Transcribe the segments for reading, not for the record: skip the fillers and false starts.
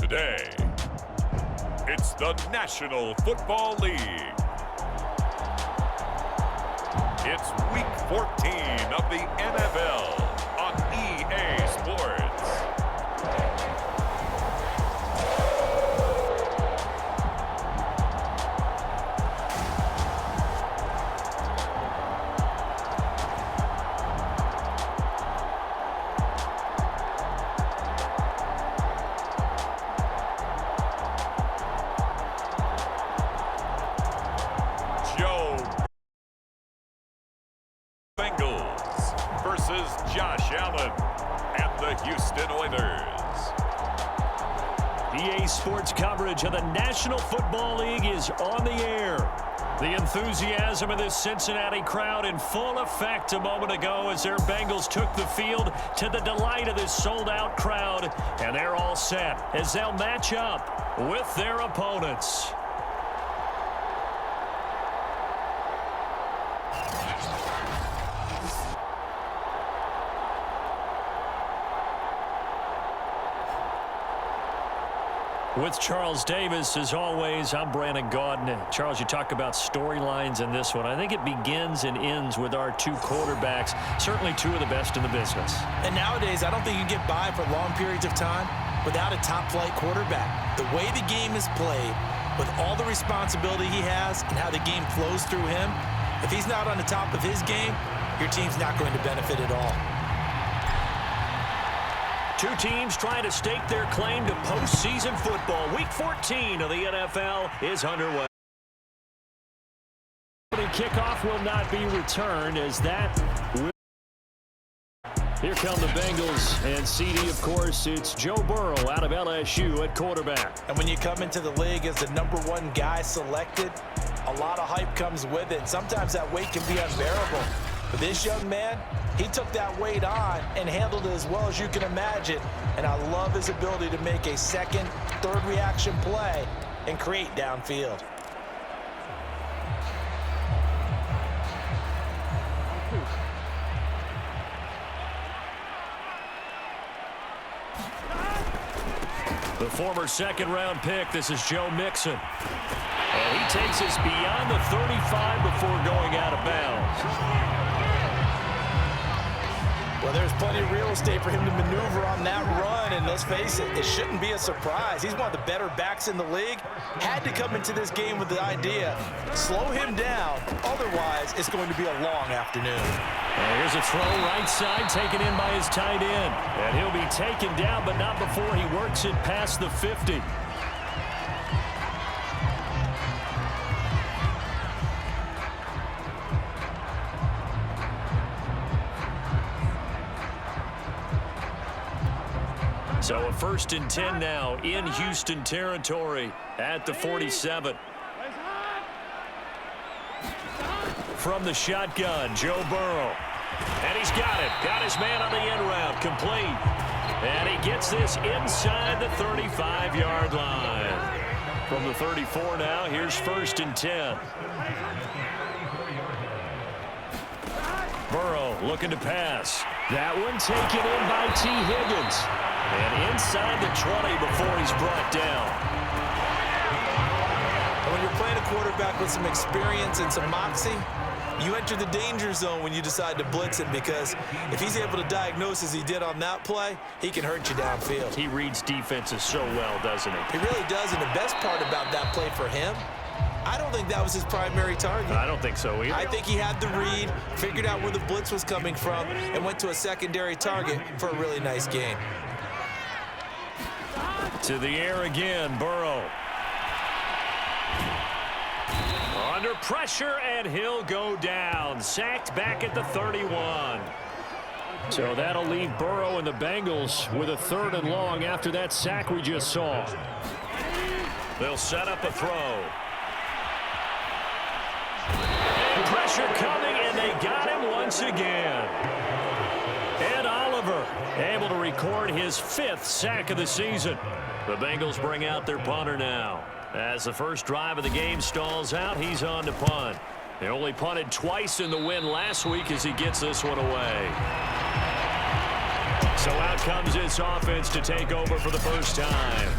today. It's the National Football League. It's week 14 of the NFL on EA Sports. Bengals versus Josh Allen and the Houston Oilers. EA Sports coverage of the National Football League is on the air. The enthusiasm of this Cincinnati crowd in full effect a moment ago as their Bengals took the field to the delight of this sold-out crowd. And they're all set as they'll match up with their opponents. With Charles Davis, as always, I'm Brandon Gaudin. Charles, you talk about storylines in this one. I think it begins and ends with our two quarterbacks, certainly two of the best in the business. And nowadays, I don't think you can get by for long periods of time without a top-flight quarterback. The way the game is played, with all the responsibility he has and how the game flows through him, if he's not on the top of his game, your team's not going to benefit at all. Two teams trying to stake their claim to postseason football. Week 14 of the NFL is underway. Kickoff will not be returned as that will. Here come the Bengals, and CD, of course, it's Joe Burrow out of LSU at quarterback. And when you come into the league as the #1 guy selected, a lot of hype comes with it. Sometimes that weight can be unbearable. But this young man, he took that weight on and handled it as well as you can imagine. And I love his ability to make a second, third reaction play and create downfield. The former second-round pick, this is Joe Mixon. And he takes us beyond the 35 before going out of bounds. Well, there's plenty of real estate for him to maneuver on that run, and let's face it, it shouldn't be a surprise. He's one of the better backs in the league. Had to come into this game with the idea, slow him down, otherwise it's going to be a long afternoon. Here's a throw right side taken in by his tight end, and he'll be taken down, but not before he works it past the 50. So a 1st and 10 now in Houston territory at the 47. From the shotgun, Joe Burrow. And he's got it. Got his man on the end route. Complete. And he gets this inside the 35-yard line. From the 34 now, here's 1st and 10. Burrow looking to pass. That one taken in by T. Higgins. And inside the 20 before he's brought down. And when you're playing a quarterback with some experience and some moxie, you enter the danger zone when you decide to blitz him, because if he's able to diagnose as he did on that play, he can hurt you downfield. He reads defenses so well, doesn't he? He really does, and the best part about that play for him, I don't think that was his primary target. I don't think so either. I think he had the read, figured out where the blitz was coming from, and went to a secondary target for a really nice gain. To the air again, Burrow. Under pressure, and he'll go down. Sacked back at the 31. So that'll leave Burrow and the Bengals with a 3rd and long after that sack we just saw. They'll set up a throw. And pressure coming, and they got him once again. And Oliver able to record his 5th sack of the season. The Bengals bring out their punter now. As the first drive of the game stalls out, he's on to punt. They only punted twice in the win last week as he gets this one away. So out comes this offense to take over for the first time.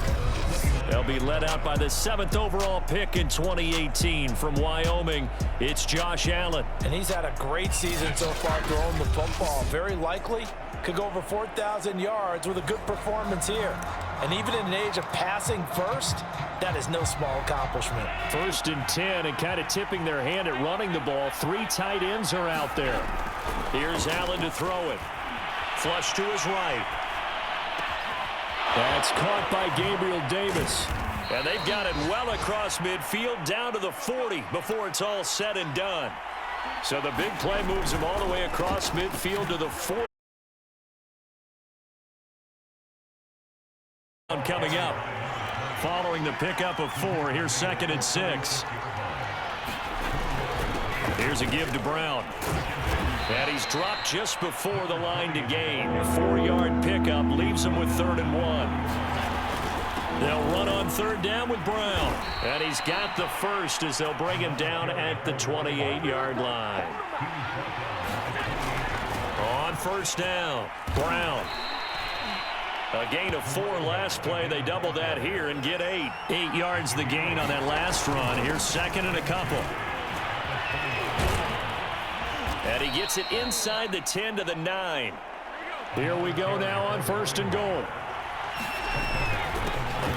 They'll be led out by the 7th overall pick in 2018 from Wyoming. It's Josh Allen. And he's had a great season so far throwing the football. Very likely could go over 4,000 yards with a good performance here. And even in an age of passing first, that is no small accomplishment. 1st and 10, and kind of tipping their hand at running the ball. 3 tight ends are out there. Here's Allen to throw it. Flush to his right. That's caught by Gabriel Davis. And they've got it well across midfield down to the 40 before it's all said and done. So the big play moves him all the way across midfield to the 40. Coming up. Following the pickup of 4, here's 2nd and 6. Here's a give to Brown. And he's dropped just before the line to gain. 4-yard pickup leaves him with 3rd and 1. They'll run on 3rd down with Brown. And he's got the first as they'll bring him down at the 28-yard line. On 1st down, Brown. A gain of 4 last play. They double that here and get 8. 8 yards the gain on that last run. Here's 2nd and a couple. And he gets it inside the 10 to the 9. Here we go now on 1st and goal.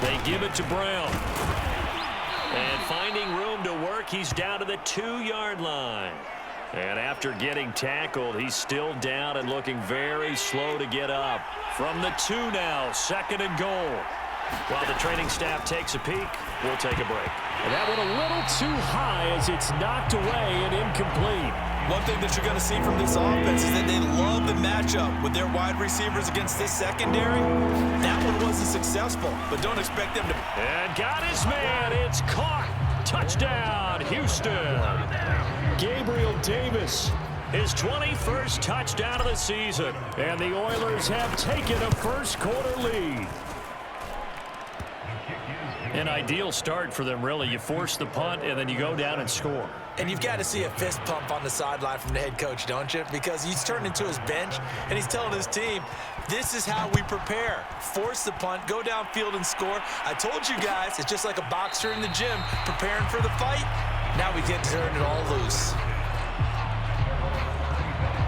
They give it to Brown. And finding room to work, he's down to the 2-yard line. And after getting tackled, he's still down and looking very slow to get up. From the 2 now, 2nd and goal. While the training staff takes a peek, we'll take a break. And that one a little too high as it's knocked away and incomplete. One thing that you're going to see from this offense is that they love the matchup with their wide receivers against this secondary. That one wasn't successful, but don't expect them to. And got his man. It's caught. Touchdown, Houston. Gabriel Davis, his 21st touchdown of the season. And the Oilers have taken a first-quarter lead. An ideal start for them, really. You force the punt, and then you go down and score. And you've got to see a fist pump on the sideline from the head coach, don't you? Because he's turned into his bench, and he's telling his team, this is how we prepare. Force the punt, go downfield and score. I told you guys, it's just like a boxer in the gym preparing for the fight. Now we get to turn it all loose.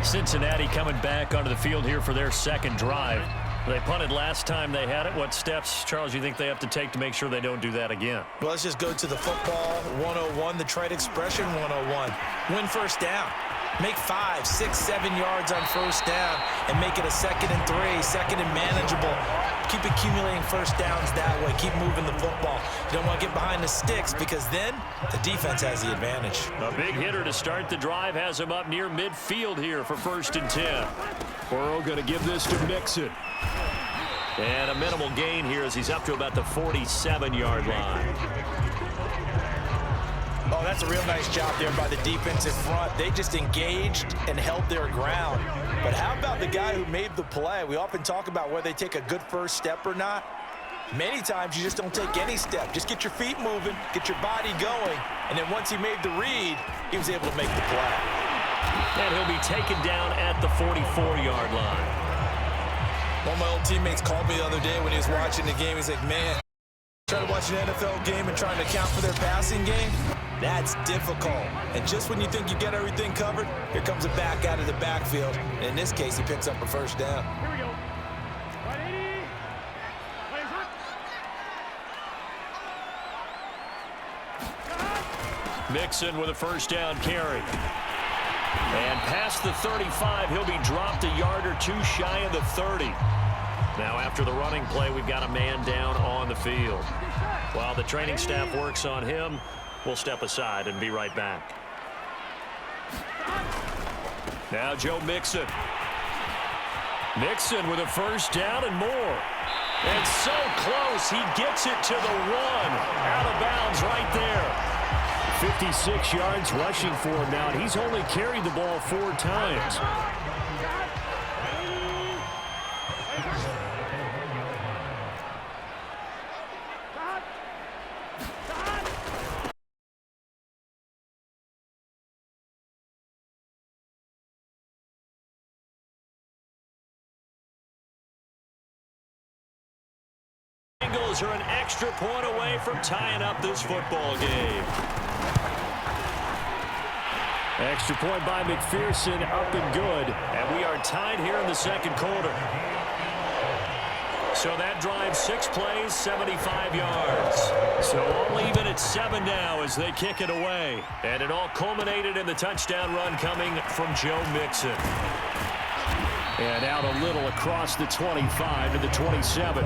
Cincinnati coming back onto the field here for their 2nd drive. They punted last time they had it. What steps, Charles, you think they have to take to make sure they don't do that again? Well, let's just go to the football 101, the trade expression 101. Win 1st down. Make 5, 6, 7 yards on 1st down and make it a 2nd and 3, 2nd and manageable. Keep accumulating 1st downs that way. Keep moving the football. You don't want to get behind the sticks because then the defense has the advantage. A big hitter to start the drive has him up near midfield here for 1st and 10. Burrow going to give this to Mixon. And a minimal gain here as he's up to about the 47-yard line. Oh, that's a real nice job there by the defensive front. They just engaged and held their ground. But how about the guy who made the play? We often talk about whether they take a good first step or not. Many times you just don't take any step. Just get your feet moving, get your body going, and then once he made the read, he was able to make the play. And he'll be taken down at the 44-yard line. One of my old teammates called me the other day when he was watching the game. He's like, man, trying to watch an NFL game and trying to account for their passing game, that's difficult. And just when you think you get everything covered, here comes a back out of the backfield. And in this case, he picks up a 1st down. Here we go. Right, 80. Players hurt. Mixon with a 1st down carry. And past the 35, he'll be dropped a yard or 2 shy of the 30. Now after the running play, we've got a man down on the field. While the training staff works on him, we'll step aside and be right back. Now Joe Mixon. Mixon with a 1st down and more. And so close, he gets it to the 1. Out of bounds right there. 56 yards rushing for him now, and he's only carried the ball 4 times. Bengals are an extra point away from tying up this football game. Extra point by McPherson, up and good. And we are tied here in the second quarter. So that drive, 6 plays, 75 yards. So all even at 7 now as they kick it away. And it all culminated in the touchdown run coming from Joe Mixon. And out a little across the 25 to the 27.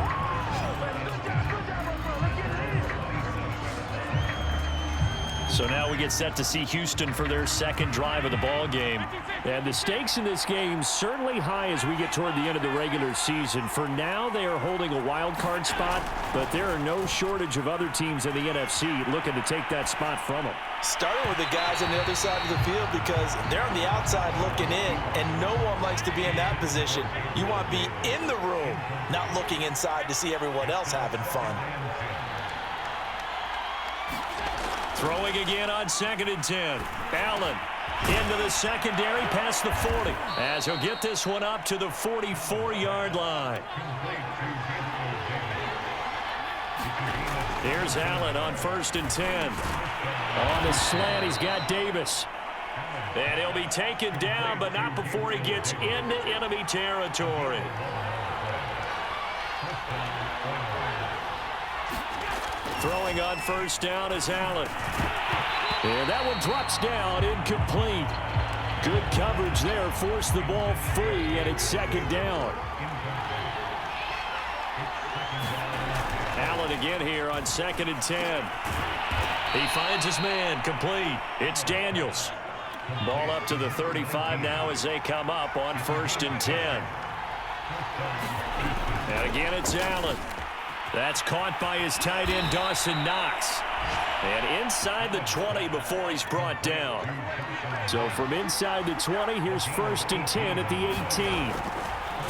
So now we get set to see Houston for their second drive of the ball game. And the stakes in this game certainly high as we get toward the end of the regular season. For now, they are holding a wild card spot, but there are no shortage of other teams in the NFC looking to take that spot from them. Starting with the guys on the other side of the field because they're on the outside looking in, and no one likes to be in that position. You want to be in the room, not looking inside to see everyone else having fun. Throwing again on 2nd and 10. Allen into the secondary past the 40 as he'll get this one up to the 44-yard line. Here's Allen on 1st and 10. On the slant, he's got Davis. And he'll be taken down, but not before he gets into enemy territory. Throwing on 1st down is Allen. And that one drops down, incomplete. Good coverage there, forced the ball free, and it's 2nd down. Allen again here on 2nd and 10. He finds his man, complete. It's Daniels. Ball up to the 35 now as they come up on 1st and 10. And again, it's Allen. That's caught by his tight end, Dawson Knox. And inside the 20 before he's brought down. So from inside the 20, here's 1st and 10 at the 18.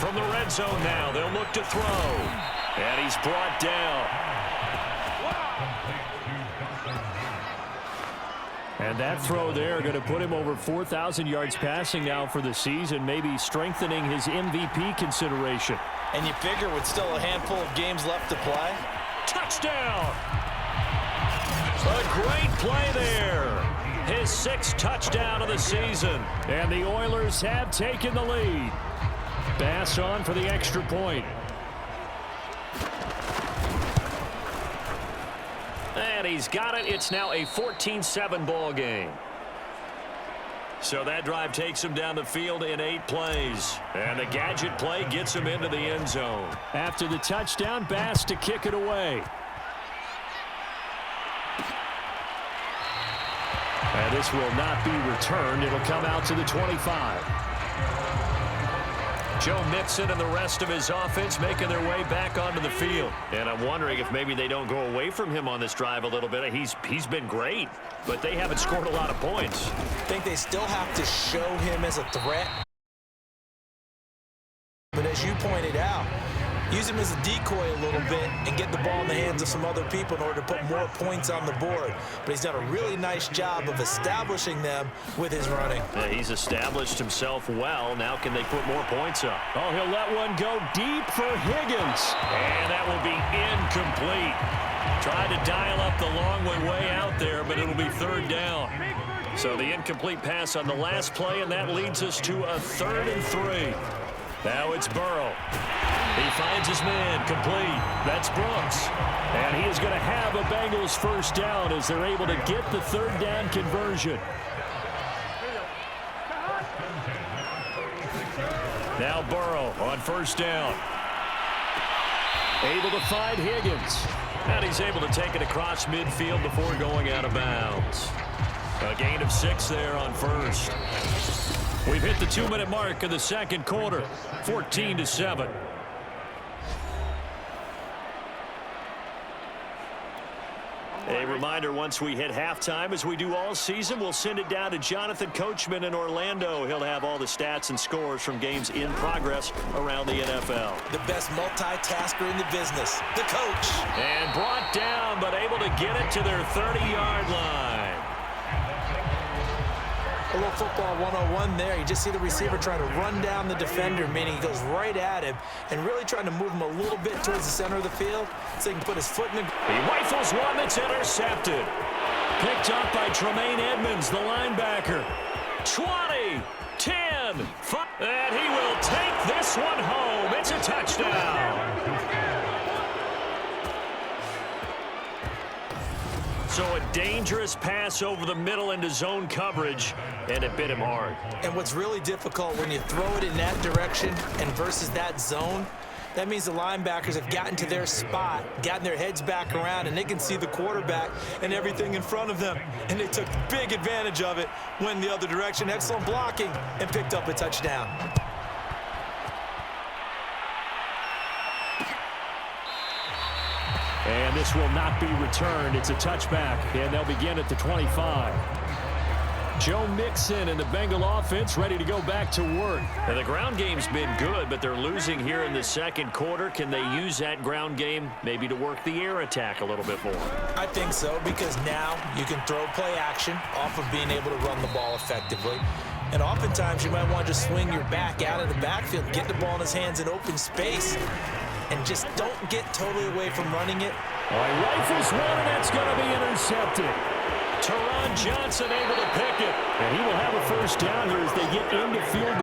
From the red zone now, they'll look to throw. And he's brought down. And that throw there going to put him over 4,000 yards passing now for the season, maybe strengthening his MVP consideration. And you figure with still a handful of games left to play. Touchdown! A great play there. His 6th touchdown of the season. And the Oilers have taken the lead. Bass on for the extra point. And he's got it. It's now a 14-7 ball game. So that drive takes him down the field in 8 plays. And the gadget play gets him into the end zone. After the touchdown, Bass to kick it away. And this will not be returned. It'll come out to the 25. Joe Mixon and the rest of his offense making their way back onto the field. And I'm wondering if maybe they don't go away from him on this drive a little bit. He's been great, but they haven't scored a lot of points. I think they still have to show him as a threat. But as you pointed out, use him as a decoy a little bit and get the ball in the hands of some other people in order to put more points on the board. But he's done a really nice job of establishing them with his running. Yeah, he's established himself well. Now can they put more points up? Oh, he'll let one go deep for Higgins. And that will be incomplete. Tried to dial up the long way out there, but it'll be 3rd down. So the incomplete pass on the last play, and that leads us to a 3rd and 3. Now it's Burrow. He finds his man, complete. That's Brooks. And he is going to have a Bengals 1st down as they're able to get the 3rd down conversion. Now Burrow on 1st down. Able to find Higgins. And he's able to take it across midfield before going out of bounds. A gain of 6 there on 1st. We've hit the 2-minute mark of the second quarter, 14-7. A reminder, once we hit halftime, as we do all season, we'll send it down to Jonathan Coachman in Orlando. He'll have all the stats and scores from games in progress around the NFL. The best multitasker in the business, the coach. And brought down, but able to get it to their 30-yard line. A little football 101 there. You just see the receiver trying to run down the defender, meaning he goes right at him and really trying to move him a little bit towards the center of the field so he can put his foot in the... He rifles one that's intercepted. Picked up by Tremaine Edmonds, the linebacker. 20, 10, 5, and he will take this one home. It's a touchdown. So a dangerous pass over the middle into zone coverage, and it bit him hard. And what's really difficult when you throw it in that direction and versus that zone, that means the linebackers have gotten to their spot, gotten their heads back around, and they can see the quarterback and everything in front of them. And they took big advantage of it, went the other direction, excellent blocking, and picked up a touchdown. And this will not be returned. It's a touchback, and they'll begin at the 25. Joe Mixon and the Bengal offense ready to go back to work. And the ground game's been good, but they're losing here in the second quarter. Can they use that ground game maybe to work the air attack a little bit more? I think so, because now you can throw play action off of being able to run the ball effectively. And oftentimes you might want to just swing your back out of the backfield, get the ball in his hands in open space, and just don't get totally away from running it. All right, rifles one, and that's going to be intercepted. Teron Johnson able to pick it. And he will have a first down here as they get into field.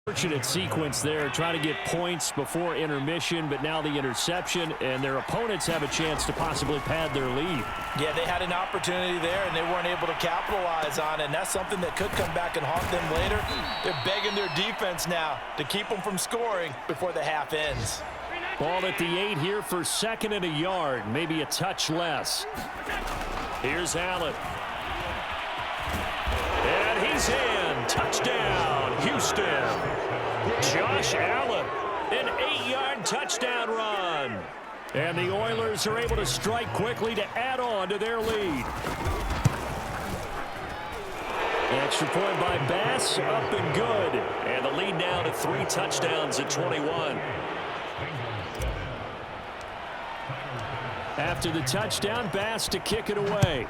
Fortunate sequence there, trying to get points before intermission, but now the interception, and their opponents have a chance to possibly pad their lead. Yeah, they had an opportunity there, and they weren't able to capitalize on it, and that's something that could come back and haunt them later. They're begging their defense now to keep them from scoring before the half ends. Ball at the 8 here for second and a yard, maybe a touch less. Here's Allen. And he's in. Touchdown, Houston. Josh Allen, an 8-yard touchdown run. And the Oilers are able to strike quickly to add on to their lead. Extra point by Bass, up and good. And the lead now to 3 touchdowns at 21. After the touchdown, Bass to kick it away.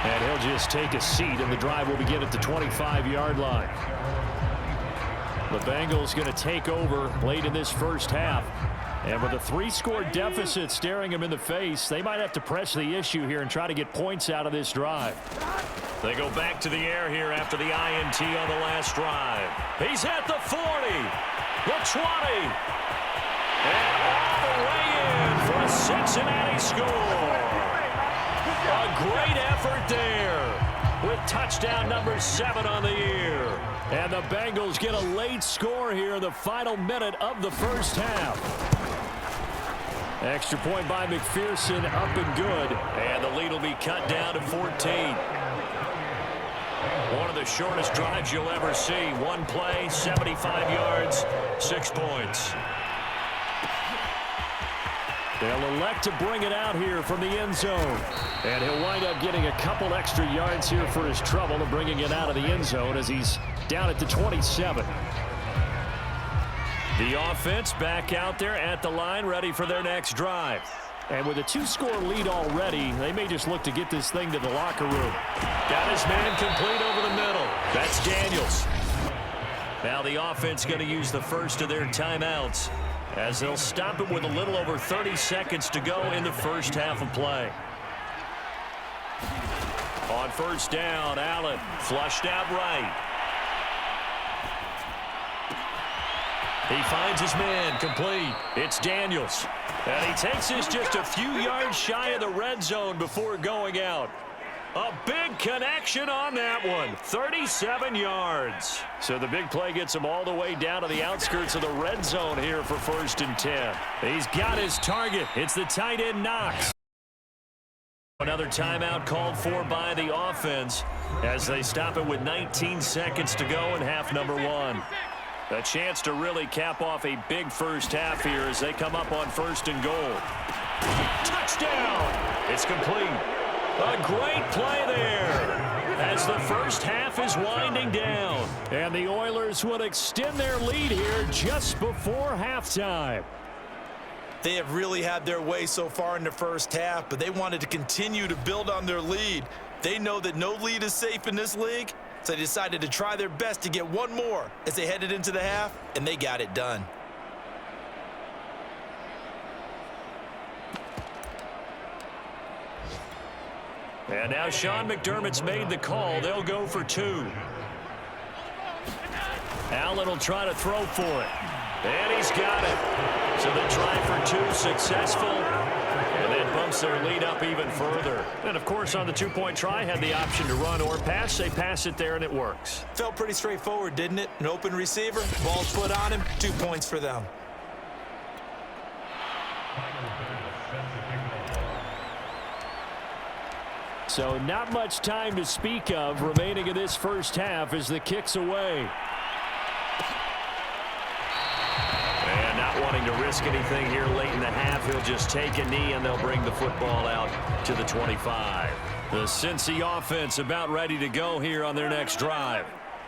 And he'll just take a seat, and the drive will begin at the 25-yard line. The Bengals going to take over late in this first half. And with a 3-score deficit staring them in the face, they might have to press the issue here and try to get points out of this drive. They go back to the air here after the INT on the last drive. He's at the 40, the 20, and all the way in for a Cincinnati score. A great effort there with touchdown number 7 on the year. And the Bengals get a late score here in the final minute of the first half. Extra point by McPherson, up and good. And the lead will be cut down to 14. One of the shortest drives you'll ever see. One play, 75 yards, 6 points. They'll elect to bring it out here from the end zone. And he'll wind up getting a couple extra yards here for his trouble of bringing it out of the end zone as he's down at the 27. The offense back out there at the line, ready for their next drive. And with a 2-score lead already, they may just look to get this thing to the locker room. Got his man complete over the middle. That's Daniels. Now the offense going to use the first of their timeouts as they'll stop it with a little over 30 seconds to go in the first half of play. On first down, Allen flushed out right. He finds his man complete. It's Daniels. And he takes this just a few yards shy of the red zone before going out. A big connection on that one. 37 yards. So the big play gets him all the way down to the outskirts of the red zone here for 1st and 10. He's got his target. It's the tight end Knox. Another timeout called for by the offense as they stop it with 19 seconds to go in half number 1. A chance to really cap off a big first half here as they come up on 1st and goal. Touchdown! It's complete. A great play there as the first half is winding down. And the Oilers will extend their lead here just before halftime. They have really had their way so far in the first half, but they wanted to continue to build on their lead. They know that no lead is safe in this league, so they decided to try their best to get one more as they headed into the half, and they got it done. And now Sean McDermott's made the call. They'll go for 2. Allen will try to throw for it. And he's got it. So the try for 2 successful. And that bumps their lead up even further. And, of course, on the 2-point try, had the option to run or pass. They pass it there, and it works. Felt pretty straightforward, didn't it? An open receiver, ball's put on him, 2 points for them. So not much time to speak of remaining in this first half as the kick's away. And not wanting to risk anything here late in the half, he'll just take a knee and they'll bring the football out to the 25. The Cincy offense about ready to go here on their next drive.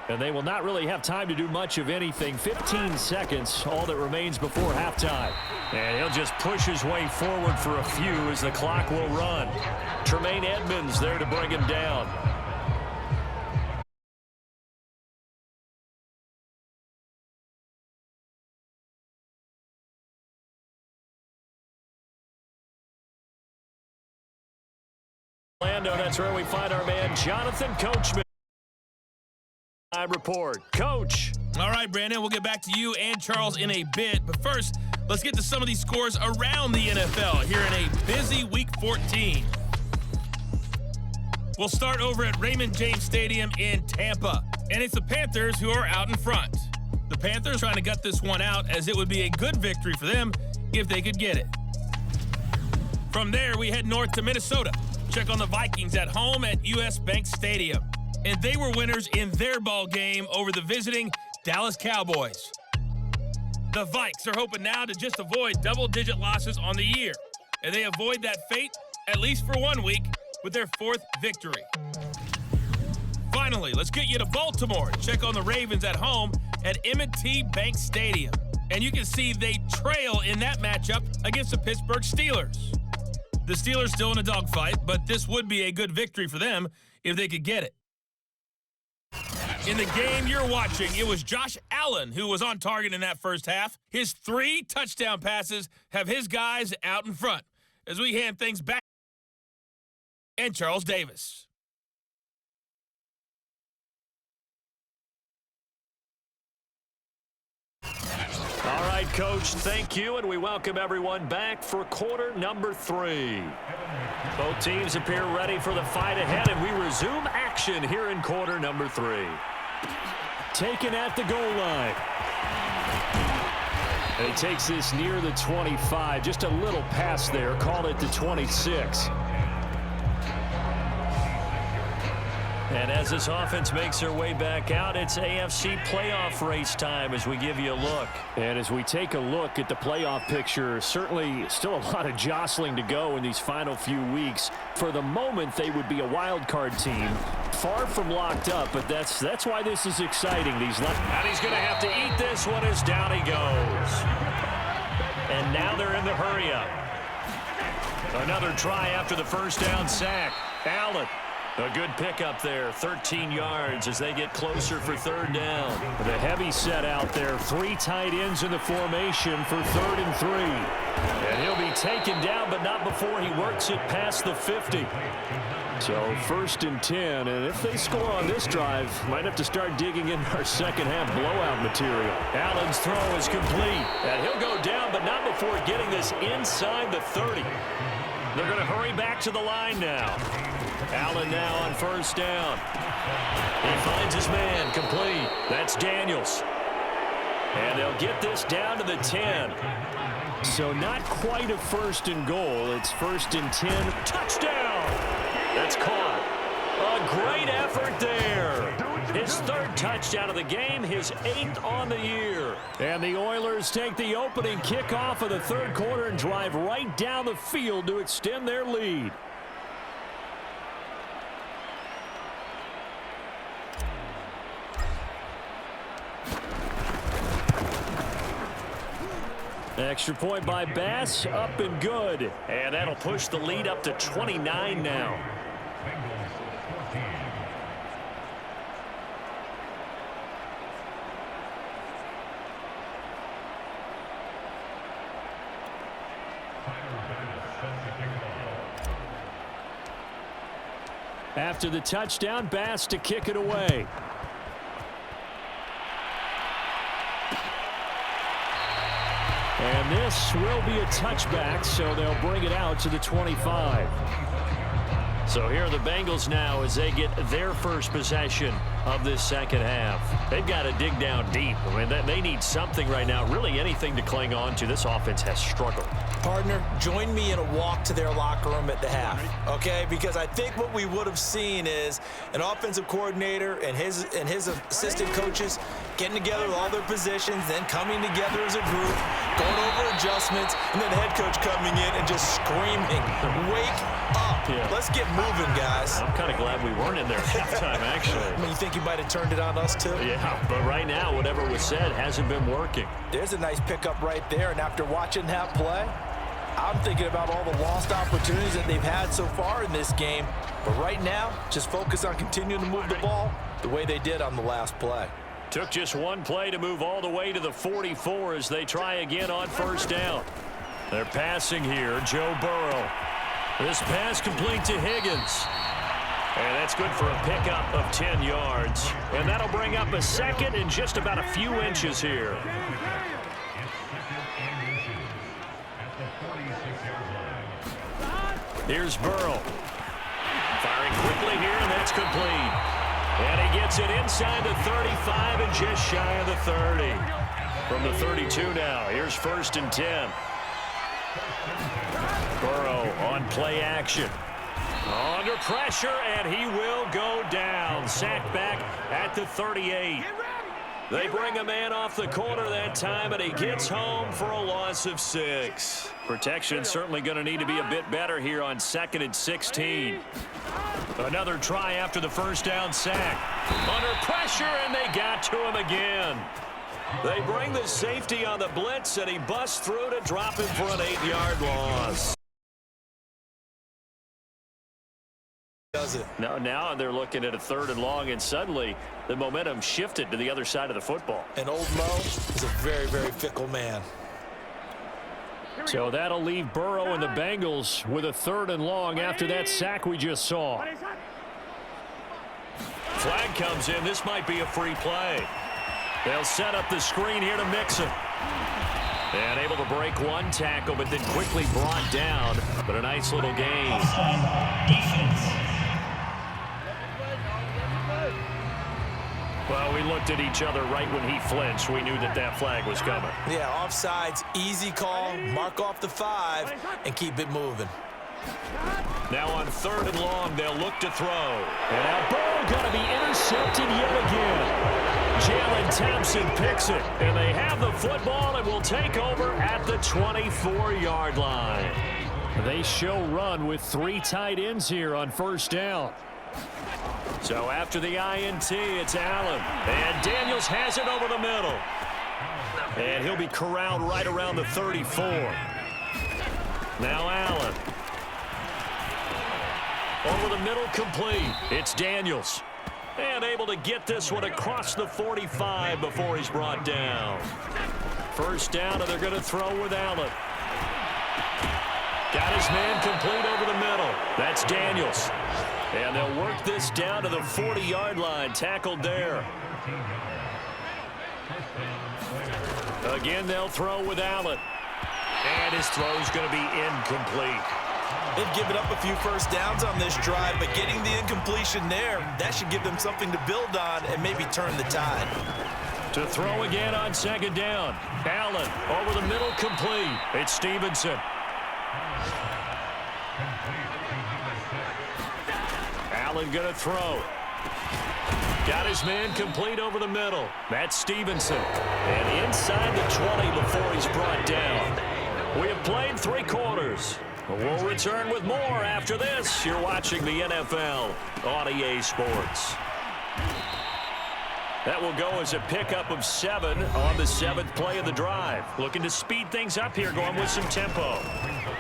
And they will not really have time to do much of anything. 15 seconds, all that remains before halftime. And he'll just push his way forward for a few as the clock will run. Tremaine Edmonds there to bring him down. Orlando, that's where we find our man Jonathan Coachman. Report. Coach. All right, Brandon, we'll get back to you and Charles in a bit. But first, let's get to some of these scores around the NFL here in a busy Week 14. We'll start over at Raymond James Stadium in Tampa. And it's the Panthers who are out in front. The Panthers trying to gut this one out as it would be a good victory for them if they could get it. From there, we head north to Minnesota. Check on the Vikings at home at US Bank Stadium. And they were winners in their ball game over the visiting Dallas Cowboys. The Vikes are hoping now to just avoid double-digit losses on the year. And they avoid that fate, at least for 1 week, with their 4th victory. Finally, let's get you to Baltimore. Check on the Ravens at home at M&T Bank Stadium. And you can see they trail in that matchup against the Pittsburgh Steelers. The Steelers still in a dogfight, but this would be a good victory for them if they could get it. In the game you're watching, it was Josh Allen who was on target in that first half. His 3 touchdown passes have his guys out in front as we hand things back and Charles Davis. All right, Coach, thank you, and we welcome everyone back for quarter number 3. Both teams appear ready for the fight ahead, and we resume action here in quarter number 3. Taken at the goal line. And he takes this near the 25, just a little pass there, called it the 26. And as this offense makes their way back out, it's AFC playoff race time as we give you a look. And as we take a look at the playoff picture, certainly still a lot of jostling to go in these final few weeks. For the moment, they would be a wild card team. Far from locked up, but that's why this is exciting. And he's going to have to eat this one as down he goes. And now they're in the hurry-up. Another try after the first down sack. Allen. A good pickup there, 13 yards as they get closer for 3rd down. The heavy set out there, 3 tight ends in the formation for 3rd and 3. And he'll be taken down, but not before he works it past the 50. So 1st and 10, and if they score on this drive, might have to start digging in our second half blowout material. Allen's throw is complete, and he'll go down, but not before getting this inside the 30. They're going to hurry back to the line now. Allen now on 1st down. He finds his man, complete. That's Daniels. And they'll get this down to the 10. So not quite a 1st and goal. It's 1st and 10. Touchdown! That's caught. A great effort there. His 3rd touchdown of the game, his 8th on the year. And the Oilers take the opening kickoff of the 3rd quarter and drive right down the field to extend their lead. Extra point by Bass, up and good. And that'll push the lead up to 29 now. After the touchdown, Bass to kick it away. And this will be a touchback, so they'll bring it out to the 25. So here are the Bengals now as they get their first possession of this second half. They've got to dig down deep. I mean, they need something right now, really anything to cling on to. This offense has struggled. Partner, join me in a walk to their locker room at the half, okay? Because I think what we would have seen is an offensive coordinator and his assistant coaches getting together with all their positions, then coming together as a group, going over adjustments, and then the head coach coming in and just screaming, "Wake up. Yeah. Let's get moving, guys." I'm kind of glad we weren't in there at halftime, actually. I mean, you think he might have turned it on us, too? Yeah, but right now, whatever was said hasn't been working. There's a nice pickup right there, and after watching that play, I'm thinking about all the lost opportunities that they've had so far in this game. But right now, just focus on continuing to move the ball the way they did on the last play. Took just one play to move all the way to the 44 as they try again on first down. They're passing here, Joe Burrow. This pass complete to Higgins. And that's good for a pickup of 10 yards. And that'll bring up a second and just about a few inches here. Here's Burrow. Firing quickly here, and that's complete. And he gets it inside the 35 and just shy of the 30. From the 32 now, here's 1st and 10. Burrow on play action. Under pressure, and he will go down. Sacked back at the 38. They bring a man off the corner that time, and he gets home for a loss of 6. Protection certainly going to need to be a bit better here on 2nd and 16. Another try after the first down sack. Under pressure, and they got to him again. They bring the safety on the blitz, and he busts through to drop him for an 8-yard loss. Does it? Now they're looking at a 3rd and long, and suddenly the momentum shifted to the other side of the football. And old Mo is a very, very fickle man. So that'll leave Burrow and the Bengals with a 3rd and long after that sack we just saw. Flag comes in. This might be a free play. They'll set up the screen here to Mixon. And able to break one tackle, but then quickly brought down. But a nice little gain. Well, we looked at each other right when he flinched. We knew that that flag was coming. Yeah, offsides, easy call, mark off the 5, and keep it moving. Now on 3rd and long, they'll look to throw. And now Burrow going to be intercepted yet again. Jalen Thompson picks it, and they have the football and will take over at the 24-yard line. They show run with 3 tight ends here on first down. So after the INT, it's Allen. And Daniels has it over the middle. And he'll be corralled right around the 34. Now Allen. Over the middle, complete. It's Daniels. And able to get this one across the 45 before he's brought down. First down, and they're going to throw with Allen. Got his man complete over the middle. That's Daniels. And they'll work this down to the 40-yard line. Tackled there. Again, they'll throw with Allen. And his throw's going to be incomplete. They've given up a few first downs on this drive, but getting the incompletion there, that should give them something to build on and maybe turn the tide. To throw again on 2nd down. Allen over the middle, complete. It's Stevenson. Allen going to throw. Got his man complete over the middle. That's Stevenson. And inside the 20 before he's brought down. We have played 3 quarters. We'll return with more after this. You're watching the NFL on EA Sports. That will go as a pickup of 7 on the 7th play of the drive. Looking to speed things up here, going with some tempo.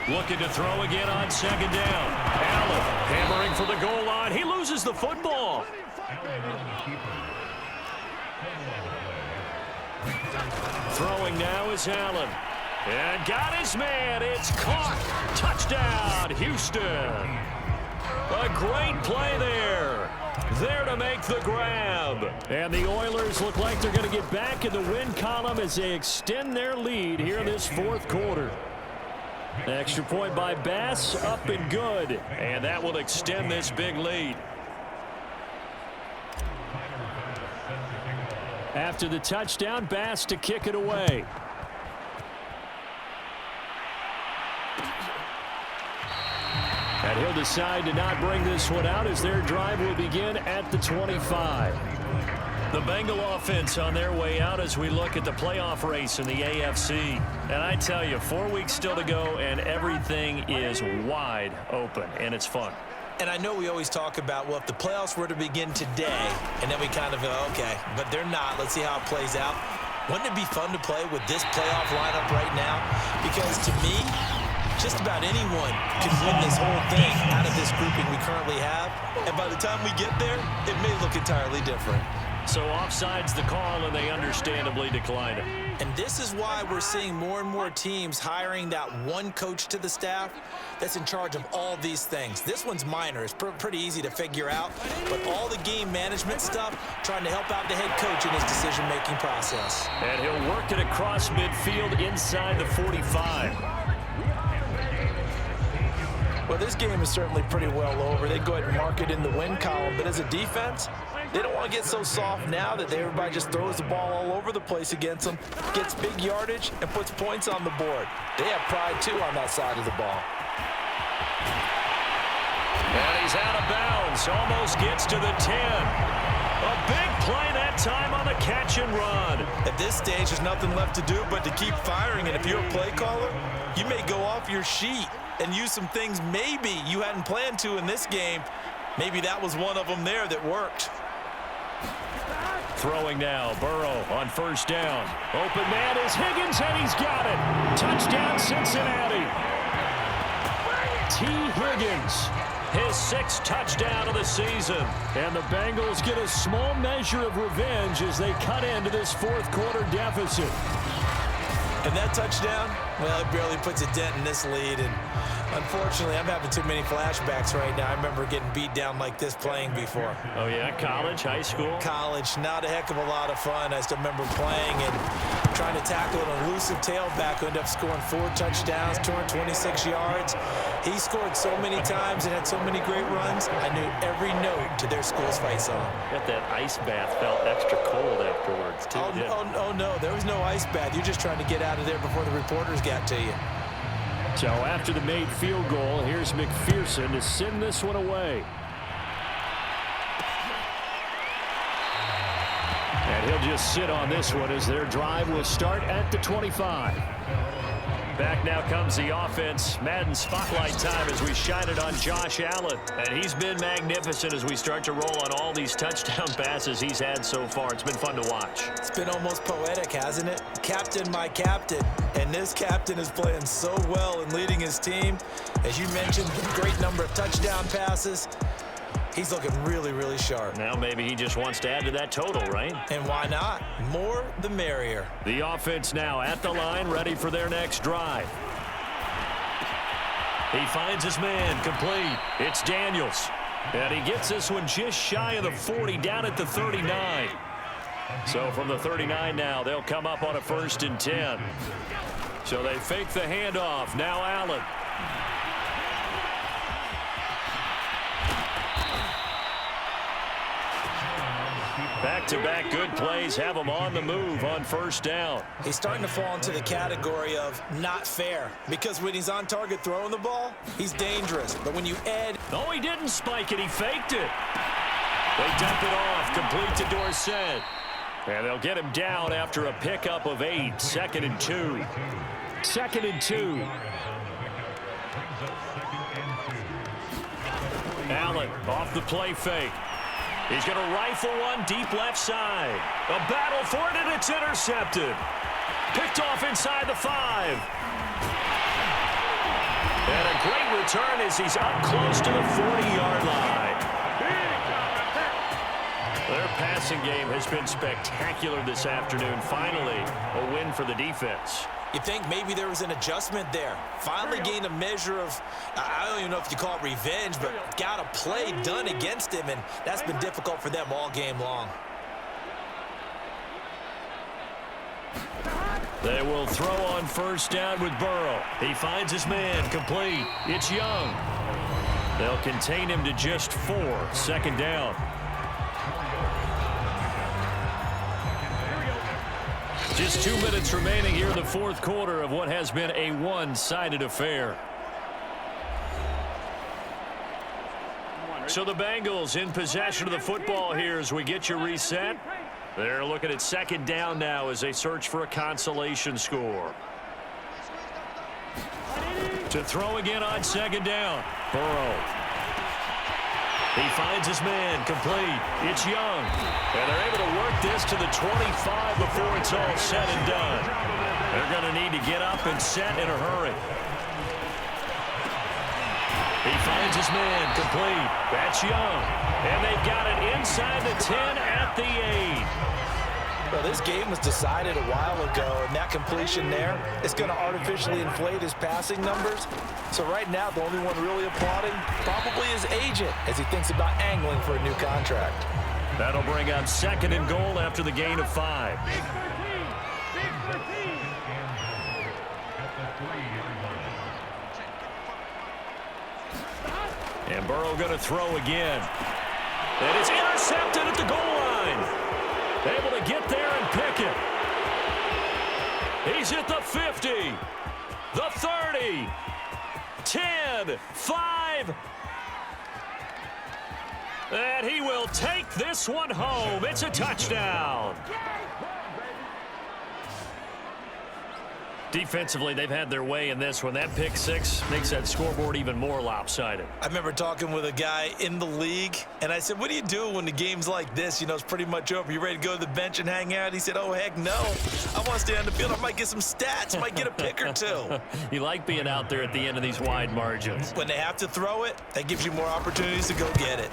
Looking to throw again on 2nd down. Allen hammering for the goal line. He loses the football. Throwing now is Allen. And got his man. It's caught. Touchdown, Houston. A great play there. There to make the grab. And the Oilers look like they're going to get back in the win column as they extend their lead here in this 4th quarter. Extra point by Bass, up and good. And that will extend this big lead. After the touchdown, Bass to kick it away. And he'll decide to not bring this one out as their drive will begin at the 25. The Bengal offense on their way out as we look at the playoff race in the AFC. And I tell you, 4 weeks still to go, and everything is wide open, and it's fun. And I know we always talk about, well, if the playoffs were to begin today, and then we kind of go, okay, but they're not. Let's see how it plays out. Wouldn't it be fun to play with this playoff lineup right now? Because to me, just about anyone can win this whole thing out of this grouping we currently have. And by the time we get there, it may look entirely different. So offside's the call, and they understandably decline it. And this is why we're seeing more and more teams hiring that one coach to the staff that's in charge of all these things. This one's minor. It's pretty easy to figure out. But all the game management stuff, trying to help out the head coach in his decision-making process. And he'll work it across midfield inside the 45. Well, this game is certainly pretty well over. They go ahead and mark it in the win column. But as a defense, they don't want to get so soft now that everybody just throws the ball all over the place against them, gets big yardage, and puts points on the board. They have pride, too, on that side of the ball. And he's out of bounds. Almost gets to the 10. A big play that time on the catch and run. At this stage, there's nothing left to do but to keep firing. And if you're a play caller, you may go off your sheet and use some things maybe you hadn't planned to in this game. Maybe that was one of them there that worked. Throwing now, Burrow on 1st down. Open man is Higgins, and he's got it. Touchdown, Cincinnati. T. Higgins, his 6th touchdown of the season. And the Bengals get a small measure of revenge as they cut into this 4th quarter deficit. And that touchdown, well, it barely puts a dent in this lead. And unfortunately, I'm having too many flashbacks right now. I remember getting beat down like this playing before. Oh, yeah? College, high school? College, not a heck of a lot of fun. I still remember playing and trying to tackle an elusive tailback who ended up scoring 4 touchdowns, 226 yards. He scored so many times and had so many great runs, I knew every note to their school's fight song. Bet that ice bath felt extra cold afterwards, too. Oh, no, there was no ice bath. You're just trying to get out of there before the reporters got to you. So after the made field goal, here's McPherson to send this one away. And he'll just sit on this one as their drive will start at the 25. Back now comes the offense. Madden spotlight time as we shine it on Josh Allen. And he's been magnificent as we start to roll on all these touchdown passes he's had so far. It's been fun to watch. It's been almost poetic, hasn't it? Captain, my captain. And this captain is playing so well and leading his team. As you mentioned, a great number of touchdown passes. He's looking really, really sharp. Now maybe he just wants to add to that total, right? And why not? More the merrier. The offense now at the line, ready for their next drive. He finds his man, complete. It's Daniels. And he gets this one just shy of the 40, down at the 39. So from the 39 now, they'll come up on a 1st and 10. So they fake the handoff. Now Allen. Back-to-back good plays have him on the move on 1st down. He's starting to fall into the category of not fair, because when he's on target throwing the ball, he's dangerous. But when you add... No, he didn't spike it. He faked it. They dump it off, complete to Dorsett. And they'll get him down after a pickup of 8. 2nd and 2. 2nd and 2. Allen off the play fake. He's going to rifle one deep left side. A battle for it, and it's intercepted. Picked off inside the 5. And a great return as he's up close to the 40-yard line. Their passing game has been spectacular this afternoon. Finally, a win for the defense. You think maybe there was an adjustment there. Finally gained a measure of, I don't even know if you call it revenge, but got a play done against him, and that's been difficult for them all game long. They will throw on first down with Burrow. He finds his man, complete. It's Young. They'll contain him to just 4, second down. Just 2 minutes remaining here in the fourth quarter of what has been a one-sided affair. So the Bengals in possession of the football here as we get you reset. They're looking at second down now as they search for a consolation score. To throw again on second down. Burrow. He finds his man, complete. It's Young. And they're able to work this to the 25 before it's all said and done. They're going to need to get up and set in a hurry. He finds his man, complete. That's Young. And they've got it inside the 10 at the 8. Well, this game was decided a while ago, and that completion there is going to artificially inflate his passing numbers. So right now, the only one really applauding probably his agent as he thinks about angling for a new contract. That'll bring out second and goal after the gain of 5. And Burrow going to throw again. And it's intercepted at the goal line. Able to get there and pick it. He's at the 50, the 30, 10, 5. And he will take this one home. It's a touchdown. Defensively, they've had their way in this one. That pick 6 makes that scoreboard even more lopsided. I remember talking with a guy in the league, and I said, what do you do when the game's like this? You know, it's pretty much over. You ready to go to the bench and hang out? He said, oh, heck no. I want to stay on the field. I might get some stats. Might get a pick or 2. You like being out there at the end of these wide margins. When they have to throw it, that gives you more opportunities to go get it.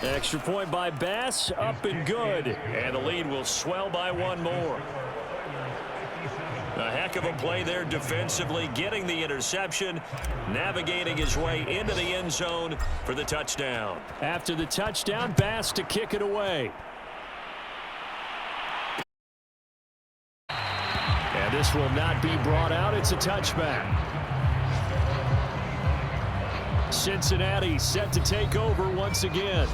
Extra point by Bass, up and good. And the lead will swell by 1 more. A heck of a play there defensively, getting the interception, navigating his way into the end zone for the touchdown. After the touchdown, Bass to kick it away. And this will not be brought out. It's a touchback. Cincinnati set to take over once again.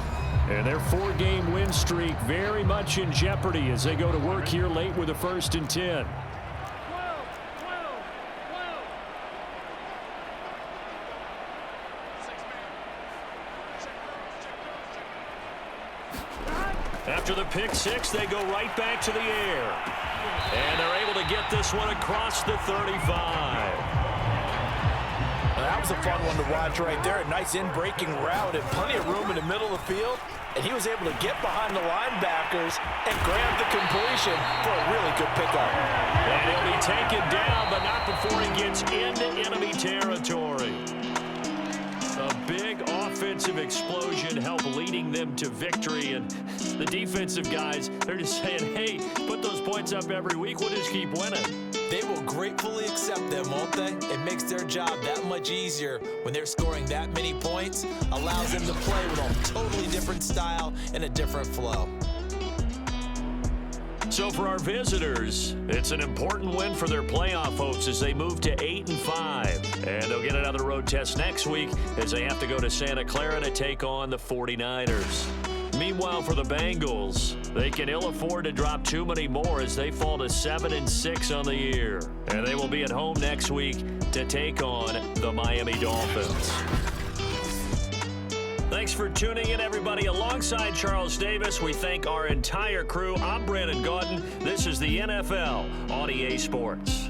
And their 4-game win streak very much in jeopardy as they go to work here late with a 1st and 10. After the pick 6, they go right back to the air. And they're able to get this one across the 35. That was a fun one to watch right there. A nice in-breaking route and plenty of room in the middle of the field. And he was able to get behind the linebackers and grab the completion for a really good pickup. And he'll be taken down, but not before he gets into enemy territory. A big offensive explosion helped leading them to victory. And the defensive guys, they're just saying, hey, put those points up every week. We'll just keep winning. They will gratefully accept them, won't they? It makes their job that much easier when they're scoring that many points. Allows them to play with a totally different style and a different flow. So for our visitors, it's an important win for their playoff hopes as they move to 8-5. And they'll get another road test next week as they have to go to Santa Clara to take on the 49ers. Meanwhile, for the Bengals, they can ill afford to drop too many more as they fall to 7-6 on the year. And they will be at home next week to take on the Miami Dolphins. Thanks for tuning in, everybody. Alongside Charles Davis, we thank our entire crew. I'm Brandon Gaudin. This is the NFL on EA Sports.